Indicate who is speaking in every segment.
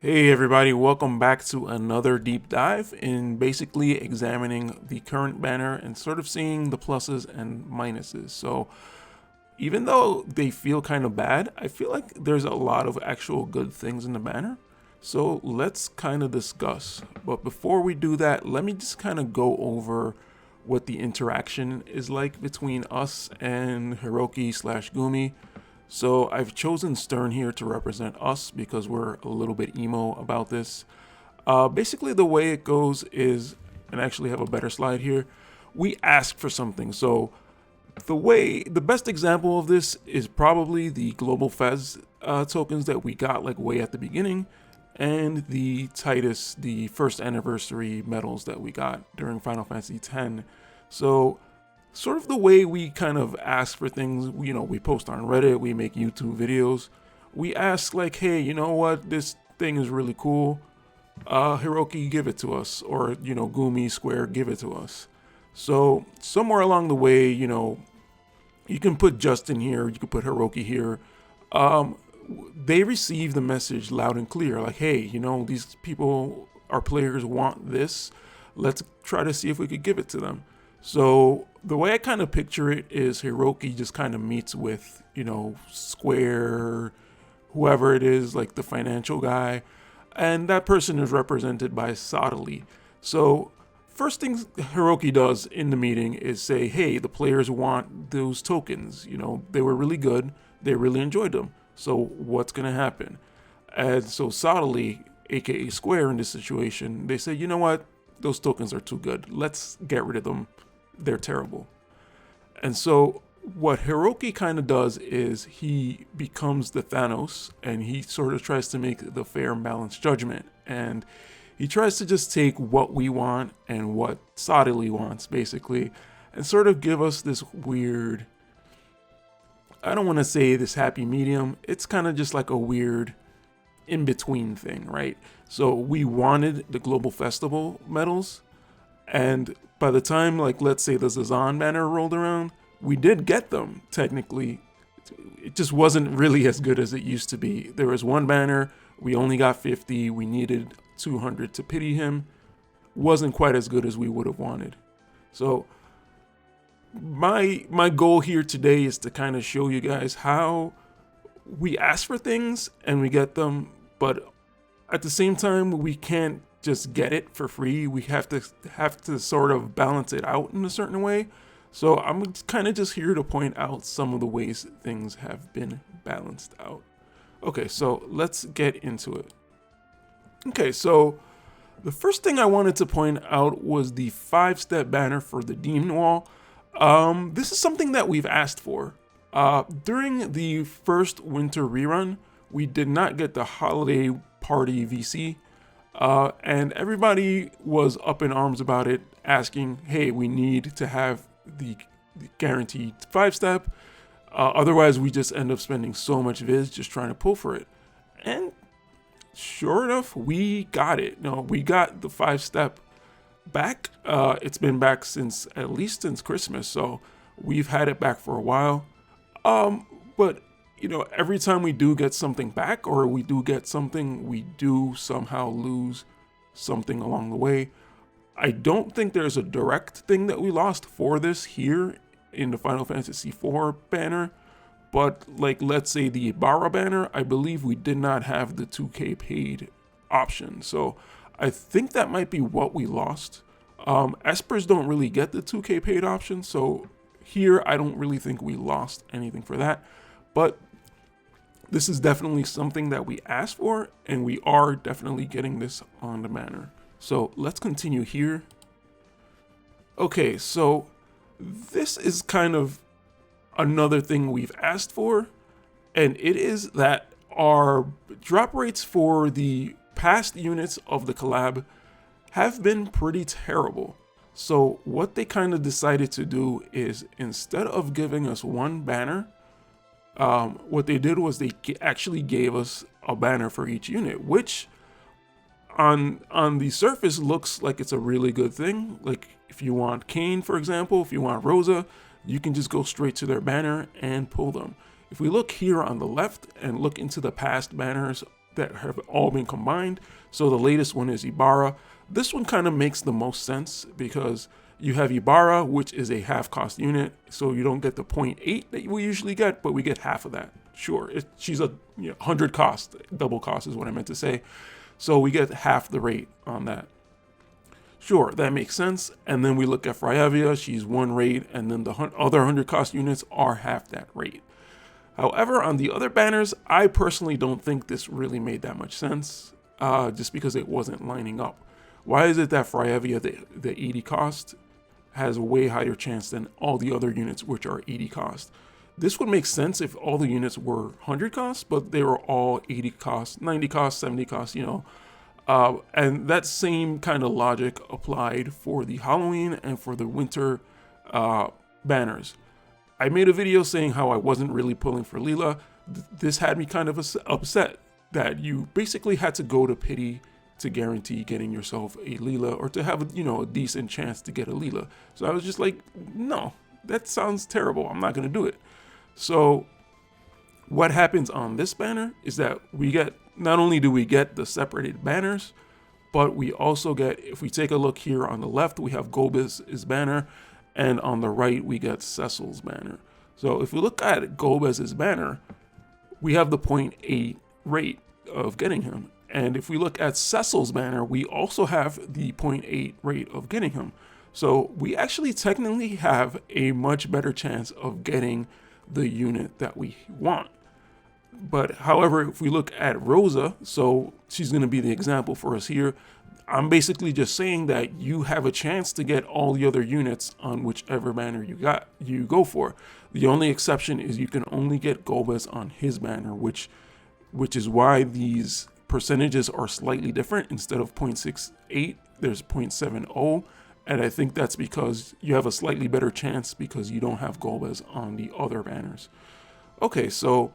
Speaker 1: Hey everybody, welcome back to another deep dive in basically examining the current banner and sort of seeing the pluses and minuses. So even though they feel kind of bad, I feel like there's a lot of actual good things in the banner. So let's kind of discuss. But before we do that, let me just kind of go over what the interaction is like between us and Hiroki slash Gumi. So I've chosen Stern here to represent us because we're a little bit emo about this. Basically the way it goes is, and I actually have a better slide here, we ask for something. So the best example of this is probably the Global Fez tokens that we got like way at the beginning, and the Titus, the first anniversary medals that we got during Final Fantasy X. So sort of the way we kind of ask for things, we post on Reddit, we make YouTube videos. We ask like, hey, you know what, this thing is really cool. Hiroki, give it to us. Or, Gumi, Square, give it to us. So somewhere along the way, you can put Justin here, you can put Hiroki here. They receive the message loud and clear, like, hey, these people, our players want this. Let's try to see if we could give it to them. So the way I kind of picture it is Hiroki just kind of meets with, Square, whoever it is, like the financial guy, and that person is represented by Sadali. So first things Hiroki does in the meeting is say, hey, the players want those tokens. They were really good. They really enjoyed them. So what's going to happen? And so Sadali, aka Square in this situation, they say, you know what? Those tokens are too good. Let's get rid of them. They're terrible. And so what Hiroki kind of does is he becomes the Thanos, and he sort of tries to make the fair and balanced judgment. And he tries to just take what we want and what Sadali wants, basically, and sort of give us this weird, I don't want to say this happy medium. It's kind of just like a weird in-between thing, right? So we wanted the Global Festival medals, and by the time, like, let's say the Zazan banner rolled around, we did get them, technically. It just wasn't really as good as it used to be. There was one banner, we only got 50, we needed 200 to pity him. Wasn't quite as good as we would have wanted. So my goal here today is to kind of show you guys how we ask for things and we get them, but at the same time, we can't just get it for free. We have to sort of balance it out in a certain way. So I'm kind of just here to point out some of the ways things have been balanced out. Okay, so let's get into it. Okay, so the first thing I wanted to point out was the 5-step banner for the Demon Wall. This is something that we've asked for. During the first winter rerun, we did not get the holiday party VC. And everybody was up in arms about it, asking, hey, we need to have the guaranteed 5-step. Otherwise, we just end up spending so much viz just trying to pull for it. And sure enough, we got it. No, we got the 5-step back. It's been back at least since Christmas, so we've had it back for a while. But every time we do get something back, or we do get something, we do somehow lose something along the way. I don't think there's a direct thing that we lost for this here in the Final Fantasy IV banner, but like, let's say the Ibarra banner, I believe we did not have the 2K paid option. So I think that might be what we lost. Espers don't really get the 2K paid option, so here I don't really think we lost anything for that. But this is definitely something that we asked for, and we are definitely getting this on the banner. So let's continue here. Okay, so this is kind of another thing we've asked for, and it is that our drop rates for the past units of the collab have been pretty terrible. So what they kind of decided to do is, instead of giving us one banner, what they did was they actually gave us a banner for each unit, which on the surface looks like it's a really good thing. Like, if you want Kane, for example, if you want Rosa, you can just go straight to their banner and pull them. If we look here on the left and look into the past banners that have all been combined. So the latest one is Ibarra. This one kind of makes the most sense because you have Ibarra, which is a half cost unit, so you don't get the 0.8 that we usually get, but we get half of that. Sure, she's a 100 cost, double cost is what I meant to say. So we get half the rate on that. Sure, that makes sense. And then we look at Fryevia, she's 1 rate, and then the other 100 cost units are half that rate. However, on the other banners, I personally don't think this really made that much sense, just because it wasn't lining up. Why is it that Fryevia, the 80 cost, has a way higher chance than all the other units which are 80 cost? This would make sense if all the units were 100 cost, but they were all 80 cost, 90 cost, 70 cost, and that same kind of logic applied for the Halloween and for the winter banners. I made a video saying how I wasn't really pulling for Leela. This had me kind of upset that you basically had to go to pity to guarantee getting yourself a Leela, or to have a decent chance to get a Leela. So I was just like, no, that sounds terrible. I'm not going to do it. So what happens on this banner is that we get, not only do we get the separated banners, but we also get, if we take a look here on the left, we have Gobez's banner, and on the right, we get Cecil's banner. So if we look at Gobez's banner, we have the 0.8 rate of getting him. And if we look at Cecil's banner, we also have the 0.8 rate of getting him. So we actually technically have a much better chance of getting the unit that we want. But however, if we look at Rosa, so she's going to be the example for us here. I'm basically just saying that you have a chance to get all the other units on whichever banner you go for. The only exception is you can only get Gobez on his banner, which is why these percentages are slightly different. Instead of 0.68, there's 0.70. And I think that's because you have a slightly better chance because you don't have Gobez on the other banners. Okay, so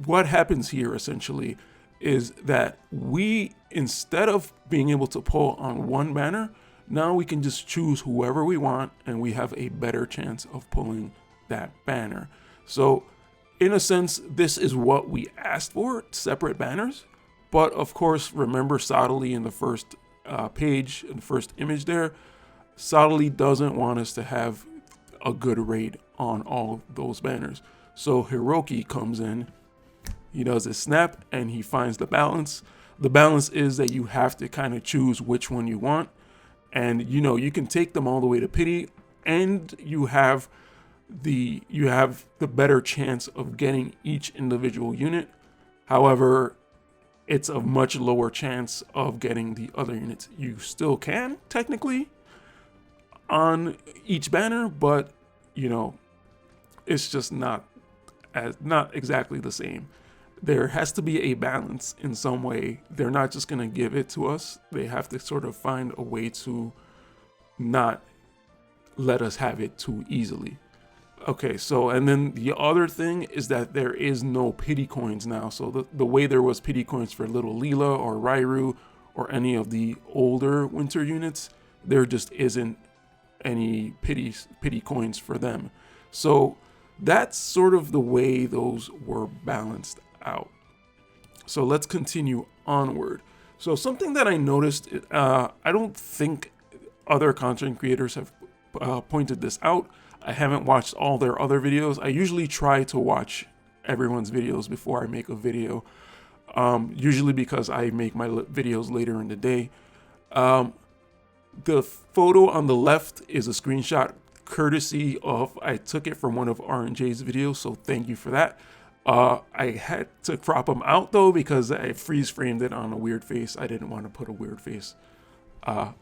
Speaker 1: what happens here essentially is that we, instead of being able to pull on one banner, now we can just choose whoever we want and we have a better chance of pulling that banner. So in a sense, this is what we asked for, separate banners. But of course, remember subtly in the first page, in the first image there, subtly doesn't want us to have a good rate on all those banners. So Hiroki comes in, he does his snap, and he finds the balance. The balance is that you have to kind of choose which one you want. And you can take them all the way to pity, and you have the better chance of getting each individual unit. However, it's a much lower chance of getting the other units. You still can technically on each banner, but it's just not exactly the same. There has to be a balance in some way. They're not just going to give it to us. They have to sort of find a way to not let us have it too easily. Okay, so and then the other thing is that there is no pity coins now. So the way there was pity coins for Little Leela or Rairu or any of the older winter units, there just isn't any pity coins for them. So that's sort of the way those were balanced out. So let's continue onward. So something that I noticed, I don't think other content creators have pointed this out. I haven't watched all their other videos. I usually try to watch everyone's videos before I make a video, usually because I make my videos later in the day. The photo on the left is a screenshot courtesy of, I took it from one of R&J's videos, so thank you for that. I had to crop them out though because I freeze framed it on a weird face. I didn't want to put a weird face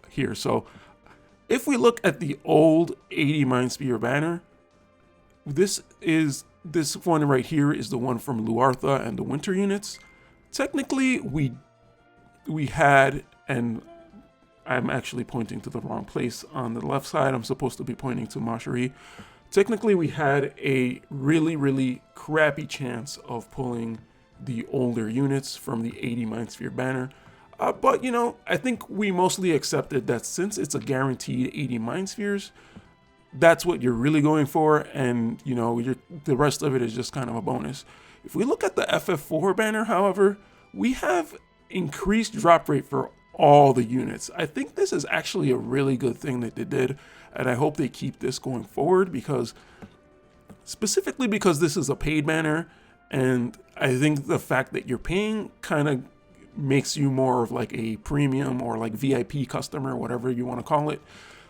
Speaker 1: here. So if we look at the old 80 Mindsphere banner, this one right here is the one from Luartha and the winter units. Technically, we had, and I'm actually pointing to the wrong place on the left side. I'm supposed to be pointing to Mashari. Technically, we had a really, really crappy chance of pulling the older units from the 80 Mindsphere banner. But, I think we mostly accepted that since it's a guaranteed 80 Mindspheres, that's what you're really going for. And, the rest of it is just kind of a bonus. If we look at the FF4 banner, however, we have increased drop rate for all the units. I think this is actually a really good thing that they did, and I hope they keep this going forward, because specifically because this is a paid banner, and I think the fact that you're paying kind of makes you more of like a premium or like VIP customer, whatever you want to call it.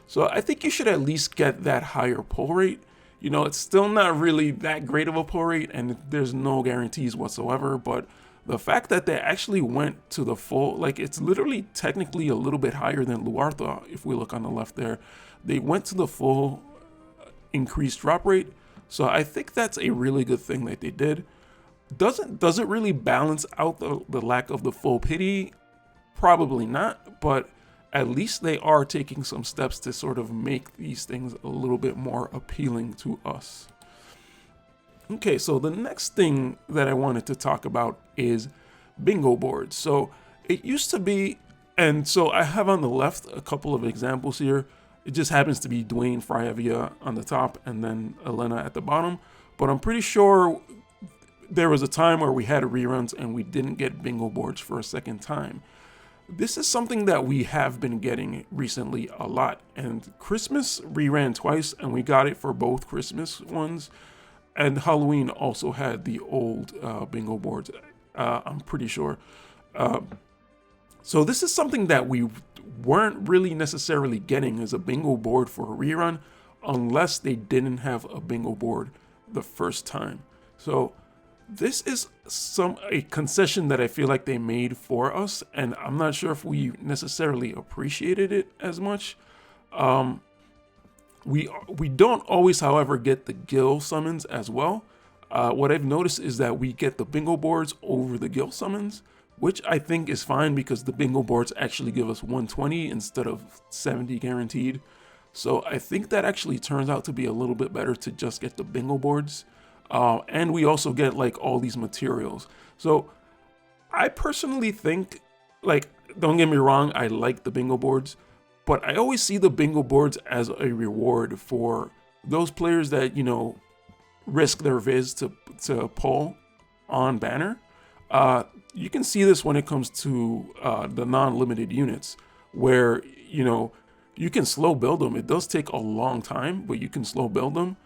Speaker 1: So I think you should at least get that higher pull rate. You know, it's still not really that great of a pull rate, and there's no guarantees whatsoever, but the fact that they actually went to the full, like it's literally technically a little bit higher than Luartha, if we look on the left there. They went to the full increased drop rate. So I think that's a really good thing that they did. Does it really balance out the lack of the full pity? Probably not, but at least they are taking some steps to sort of make these things a little bit more appealing to us. Okay, so the next thing that I wanted to talk about is bingo boards. So it used to be, and so I have on the left a couple of examples here. It just happens to be Dwayne Friavia on the top and then Elena at the bottom. But I'm pretty sure there was a time where we had reruns and we didn't get bingo boards for a second time. This is something that we have been getting recently a lot. And Christmas reran twice, and we got it for both Christmas ones. And Halloween also had the old bingo boards, I'm pretty sure. So this is something that we weren't really necessarily getting as a bingo board for a rerun, unless they didn't have a bingo board the first time. So this is a concession that I feel like they made for us, and I'm not sure if we necessarily appreciated it as much. We don't always, however, get the Gil Summons as well. What I've noticed is that we get the bingo boards over the Gil Summons, which I think is fine because the bingo boards actually give us 120 instead of 70 guaranteed. So I think that actually turns out to be a little bit better to just get the bingo boards. And we also get like all these materials. So I personally think, like, don't get me wrong, I like the bingo boards, but I always see the bingo boards as a reward for those players that, you know, risk their viz to pull on banner. You can see this when it comes to the non-limited units, where, you know, you can slow build them. It does take a long time, but you can slow build them.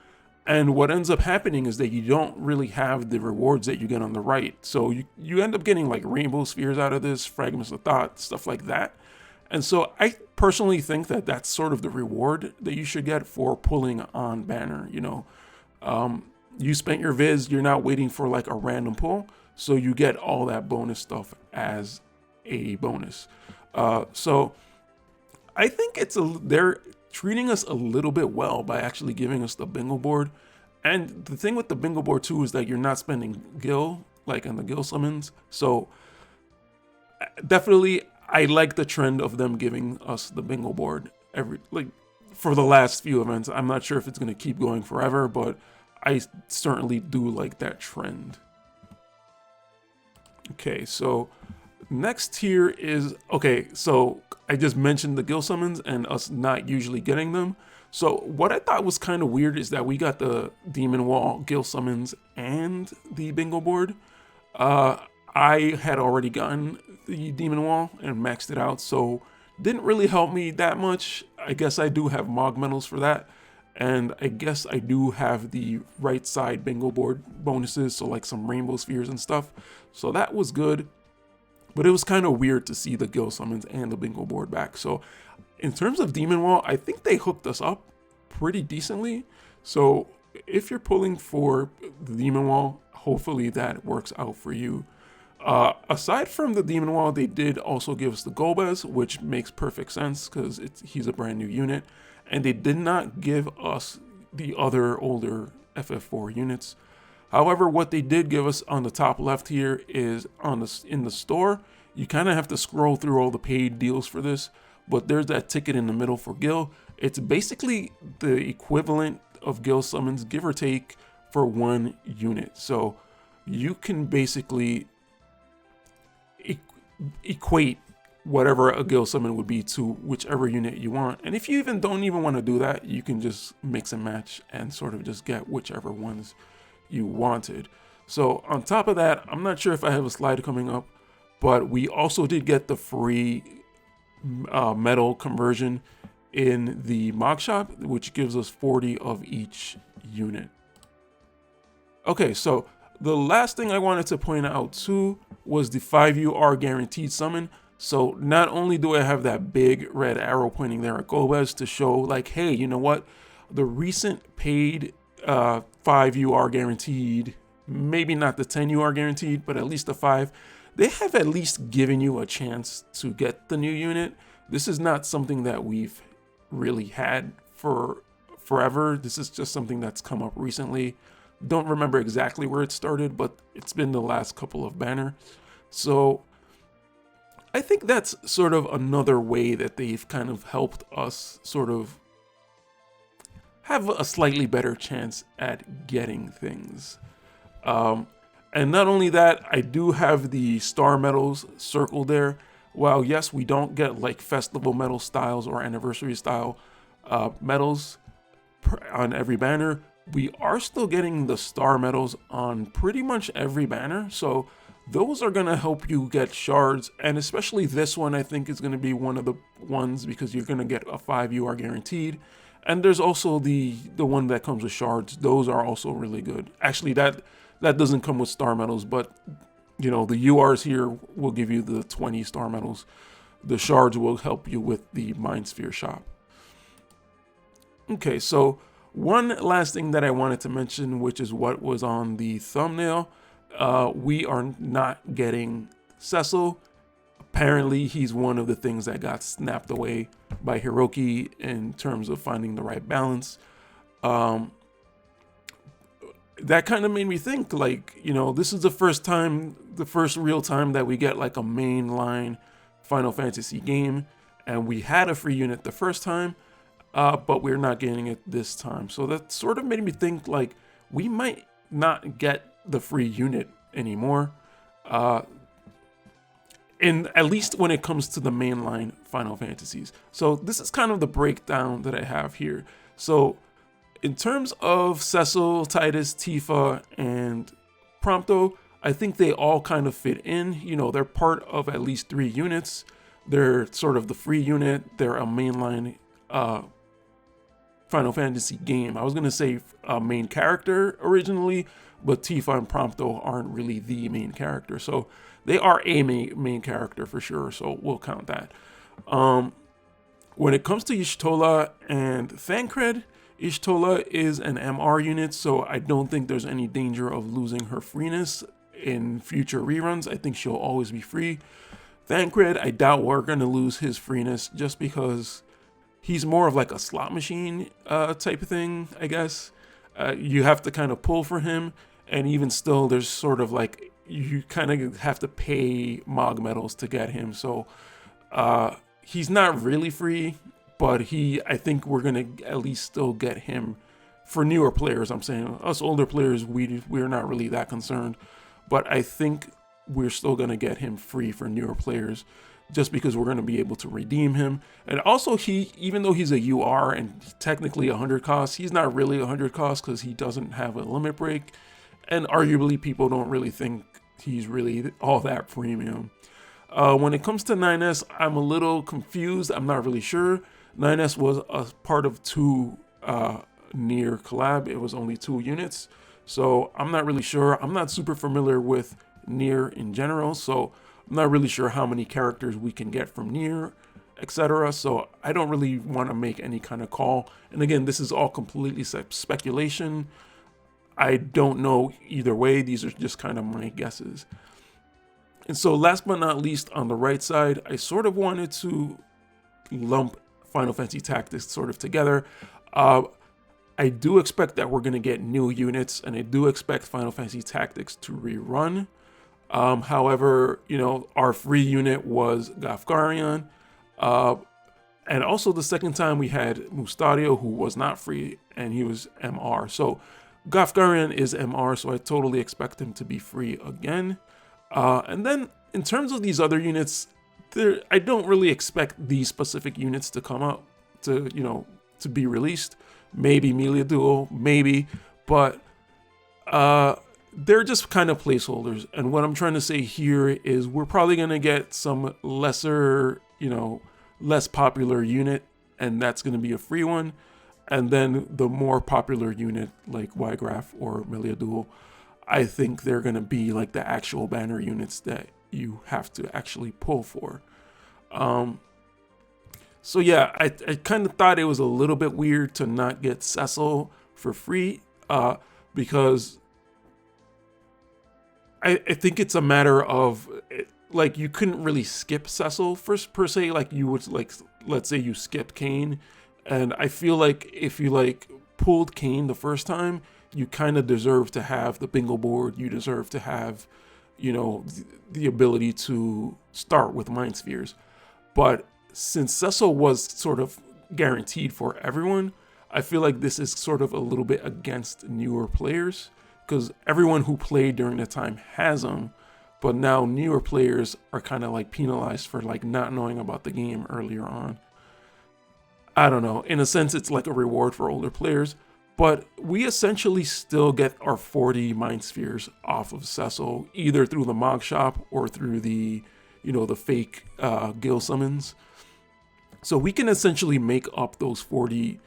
Speaker 1: And what ends up happening is that you don't really have the rewards that you get on the right. So you end up getting like rainbow spheres out of this, fragments of thought, stuff like that. And so I personally think that that's sort of the reward that you should get for pulling on banner. You know, you spent your viz, you're not waiting for like a random pull. So you get all that bonus stuff as a bonus. So I think they're treating us a little bit well by actually giving us the bingo board. And the thing with the bingo board too is that you're not spending Gil, like in the Gil Summons. So definitely I like the trend of them giving us the bingo board for the last few events. I'm not sure if it's going to keep going forever, but I certainly do like that trend. Okay, so next here is, okay, so I just mentioned the Gil Summons and us not usually getting them. So what I thought was kind of weird is that we got the Demon Wall, Gil Summons, and the bingo board. I had already gotten the Demon Wall and maxed it out, so didn't really help me that much. I guess I do have Mog medals for that. And I guess I do have the right side bingo board bonuses, so like some rainbow spheres and stuff. So that was good. But it was kind of weird to see the Gil Summons and the bingo board back. So in terms of Demon Wall, I think they hooked us up pretty decently. So if you're pulling for the Demon Wall, hopefully that works out for you. Aside from the Demon Wall, they did also give us the Golbez, which makes perfect sense because he's a brand new unit. And they did not give us the other older FF4 units. However, what they did give us on the top left here is in the store. You kind of have to scroll through all the paid deals for this, but there's that ticket in the middle for Gil. It's basically the equivalent of Gil Summons, give or take, for one unit. So you can basically equate whatever a Gil Summon would be to whichever unit you want. And if you don't even want to do that, you can just mix and match and sort of just get whichever ones you wanted. So on top of that, I'm not sure if I have a slide coming up, but we also did get the free metal conversion in the mock shop, which gives us 40 of each unit. Okay, so the last thing I wanted to point out too was the 5UR guaranteed summon. So not only do I have that big red arrow pointing there at Gomez to show like, hey, you know what? The recent paid 5UR guaranteed, maybe not the 10UR guaranteed, but at least the 5, they have at least given you a chance to get the new unit. This is not something that we've really had for forever. This is just something that's come up recently. Don't remember exactly where it started, but it's been the last couple of banners. So I think that's sort of another way that they've kind of helped us sort of have a slightly better chance at getting things. And not only that, I do have the star medals circled there. While yes, we don't get like festival medal styles or anniversary style medals on every banner, we are still getting the star medals on pretty much every banner. So those are going to help you get shards. And especially this one, I think is going to be one of the ones because you're going to get a 5UR guaranteed. And there's also the one that comes with shards. Those are also really good. Actually, that doesn't come with star medals, but you know, the URs here will give you the 20 star medals. The shards will help you with the Mindsphere shop. Okay, so one last thing that I wanted to mention, which is what was on the thumbnail. We are not getting Cecil. Apparently, he's one of the things that got snapped away by Hiroki in terms of finding the right balance. That kind of made me think, like, you know, this is the first real time that we get like a mainline Final Fantasy game, and we had a free unit the first time, but we're not getting it this time. So that sort of made me think like we might not get the free unit anymore. At least when it comes to the mainline Final Fantasies. So this is kind of the breakdown that I have here. So in terms of Cecil, Titus, Tifa, and Prompto, I think they all kind of fit in. You know, they're part of at least 3 units. They're sort of the free unit. They're a mainline Final Fantasy game. I was going to say a main character originally, but Tifa and Prompto aren't really the main character. So they are a main character for sure, so we'll count that. When it comes to Y'shtola and Thancred, Y'shtola is an MR unit, so I don't think there's any danger of losing her freeness in future reruns. I think she'll always be free. Thancred, I doubt we're going to lose his freeness just because he's more of like a slot machine type of thing, I guess. You have to kind of pull for him, and even still, there's sort of like, you kind of have to pay Mog medals to get him. So he's not really free, but I think we're going to at least still get him for newer players. I'm saying us older players, we're not really that concerned, but I think we're still going to get him free for newer players just because we're going to be able to redeem him. And also, even though he's a UR and technically 100 cost, he's not really 100 cost because he doesn't have a limit break. And arguably, people don't really think he's really all that premium. When it comes to 9S, I'm a little confused. I'm not really sure. 9S was a part of 2 Nier collab. It was only 2 units. So I'm not really sure. I'm not super familiar with Nier in general. So I'm not really sure how many characters we can get from Nier, etc. So I don't really want to make any kind of call. And again, this is all completely speculation. I don't know either way. These are just kind of my guesses. And so last but not least, on the right side, I sort of wanted to lump Final Fantasy Tactics sort of together. I do expect that we're going to get new units, and I do expect Final Fantasy Tactics to rerun. However, you know, our free unit was Gafgarion. And also the second time we had Mustadio, who was not free, and he was MR. So Gafgarion is MR, so I totally expect him to be free again. And then in terms of these other units, I don't really expect these specific units to come up to, you know, to be released. Maybe Melia Duo, maybe, but they're just kind of placeholders. And what I'm trying to say here is we're probably going to get some lesser, less popular unit, and that's going to be a free one. And then the more popular unit like Y-Graph or Miliaduel, I think they're going to be like the actual banner units that you have to actually pull for. So yeah, I kind of thought it was a little bit weird to not get Cecil for free, because I think it's a matter of, like, you couldn't really skip Cecil first per se, like you would, like, let's say you skipped Kane, and I feel like if you like pulled Kane the first time, you kind of deserve to have the bingo board, you deserve to have, the ability to start with Mindspheres. But since Cecil was sort of guaranteed for everyone, I feel like this is sort of a little bit against newer players, because everyone who played during the time has them, but now newer players are kind of like penalized for like not knowing about the game earlier on. I don't know, in a sense it's like a reward for older players, but we essentially still get our 40 Mindspheres off of Cecil, either through the Mog Shop or through the, the fake Gil Summons. So we can essentially make up those 40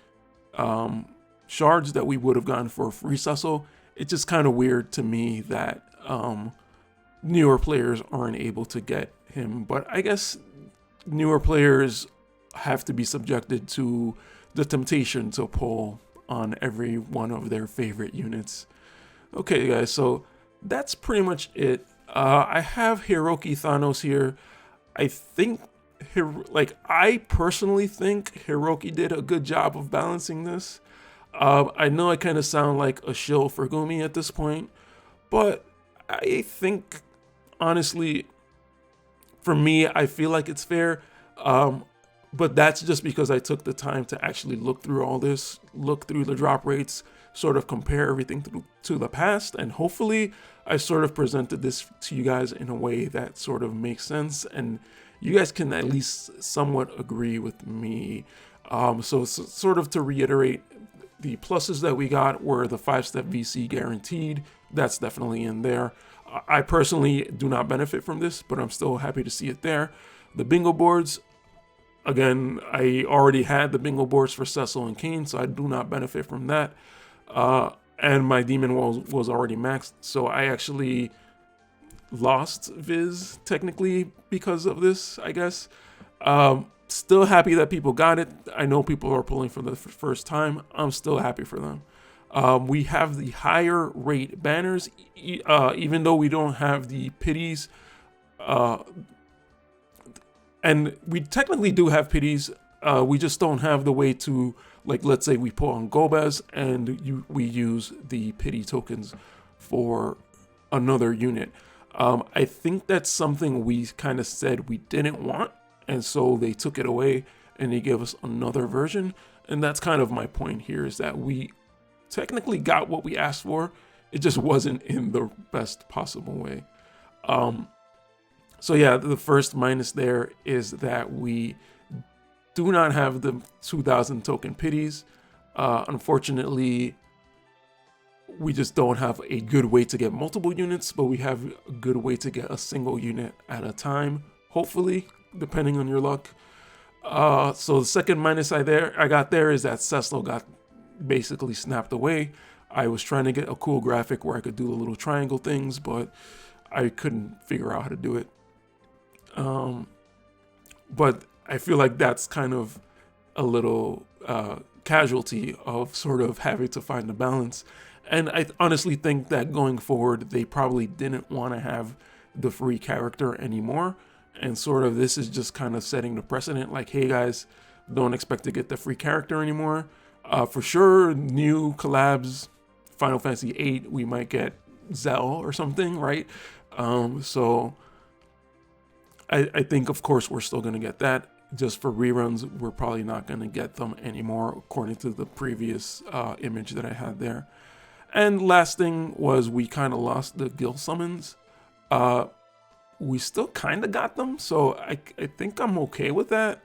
Speaker 1: shards that we would have gotten for a free Cecil. It's just kind of weird to me that newer players aren't able to get him. But I guess newer players have to be subjected to the temptation to pull on every one of their favorite units. Okay, guys, so that's pretty much it. I have Hiroki Thanos here. I personally think Hiroki did a good job of balancing this. I know I kind of sound like a shill for Gumi at this point, but I think, honestly, for me, I feel like it's fair. But that's just because I took the time to actually look through all this, look through the drop rates, sort of compare everything to the past, and hopefully I sort of presented this to you guys in a way that sort of makes sense, and you guys can at least somewhat agree with me. So sort of to reiterate, the pluses that we got were the 5-step VC guaranteed. That's definitely in there. I personally do not benefit from this, but I'm still happy to see it there. The bingo boards, again, I already had the bingo boards for Cecil and Kane, so I do not benefit from that. And my demon was already maxed, so I actually lost Viz technically because of this, I guess. Still happy that people got it. I know people are pulling for the first time. I'm still happy for them. We have the higher rate banners, even though we don't have the pities. And we technically do have pities. We just don't have the way to, like, let's say we pull on Gobez and we use the pity tokens for another unit. I think that's something we kind of said we didn't want, and so they took it away and they gave us another version. And that's kind of my point here, is that we technically got what we asked for. It just wasn't in the best possible way. So yeah, the first minus there is that we do not have the 2,000 token pities. Unfortunately, we just don't have a good way to get multiple units, but we have a good way to get a single unit at a time, hopefully, depending on your luck. So the second minus I got there is that Cecil got basically snapped away. I was trying to get a cool graphic where I could do the little triangle things, but I couldn't figure out how to do it. But I feel like that's kind of a little casualty of sort of having to find the balance. And I honestly think that going forward, they probably didn't want to have the free character anymore. And sort of this is just kind of setting the precedent, like, hey guys, don't expect to get the free character anymore. For sure, new collabs, Final Fantasy VIII, we might get Zell or something, right? So I think, of course, we're still going to get that. Just for reruns, we're probably not going to get them anymore, according to the previous image that I had there. And last thing was we kind of lost the Gil Summons. We still kind of got them, so I think I'm okay with that.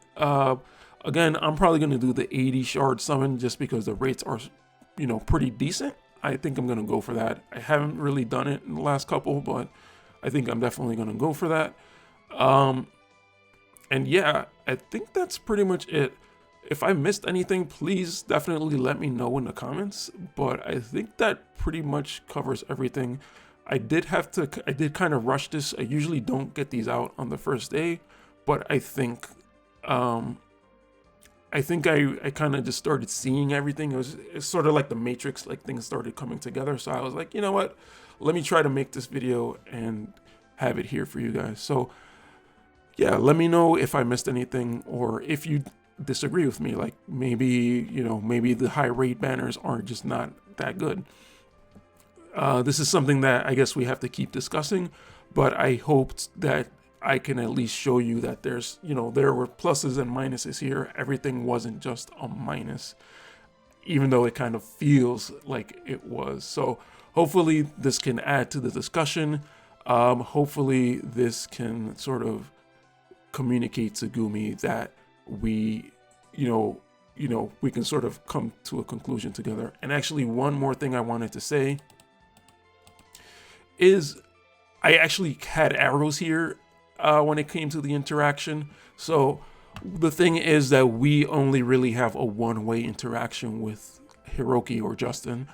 Speaker 1: Again, I'm probably going to do the 80 shard summon just because the rates are, pretty decent. I think I'm gonna go for that. I haven't really done it in the last couple, but I think I'm definitely gonna go for that. And yeah, I think that's pretty much it. If I missed anything, please definitely let me know in the comments, but I think that pretty much covers everything. I did kind of rush this. I usually don't get these out on the first day, but I think I kind of just started seeing everything. It's sort of like the Matrix, like things started coming together. So I was like, you know what? Let me try to make this video and have it here for you guys. So yeah, let me know if I missed anything, or if you disagree with me. Like maybe, you know, maybe the high rate banners aren't just not that good. This is something that I guess we have to keep discussing, but I hoped that I can at least show you that there's, you know, there were pluses and minuses here. Everything wasn't just a minus, even though it kind of feels like it was. So hopefully this can add to the discussion. Hopefully this can sort of communicate to Gumi that we, you know, we can sort of come to a conclusion together. And actually, one more thing I wanted to say is I actually had arrows here when it came to the interaction. So the thing is that we only really have a one-way interaction with Hiroki or Justin,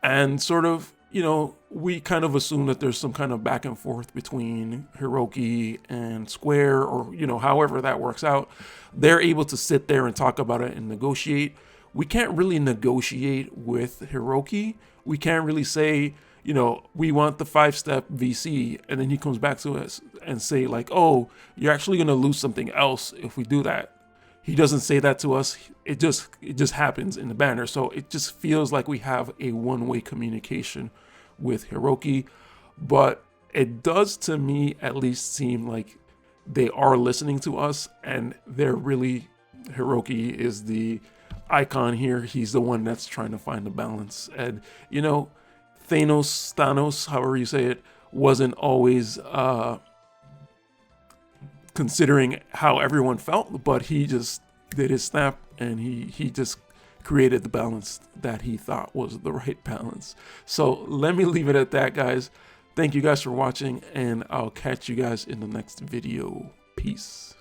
Speaker 1: and sort of, you know, we kind of assume that there's some kind of back and forth between Hiroki and Square, or, you know, however that works out. They're able to sit there and talk about it and negotiate. We can't really negotiate with Hiroki. We can't really say, you know, we want the 5-step VC, and then he comes back to us and say like, oh, you're actually going to lose something else if we do that. He doesn't say that to us. It just happens in the banner. So it just feels like we have a one-way communication with Hiroki, but it does, to me at least, seem like they are listening to us, and they're really, Hiroki is the icon here. He's the one that's trying to find the balance. And, you know, Thanos, however you say it, wasn't always considering how everyone felt, but he just did his snap, and he just created the balance that he thought was the right balance. So let me leave it at that, guys. Thank you guys for watching, and I'll catch you guys in the next video. Peace.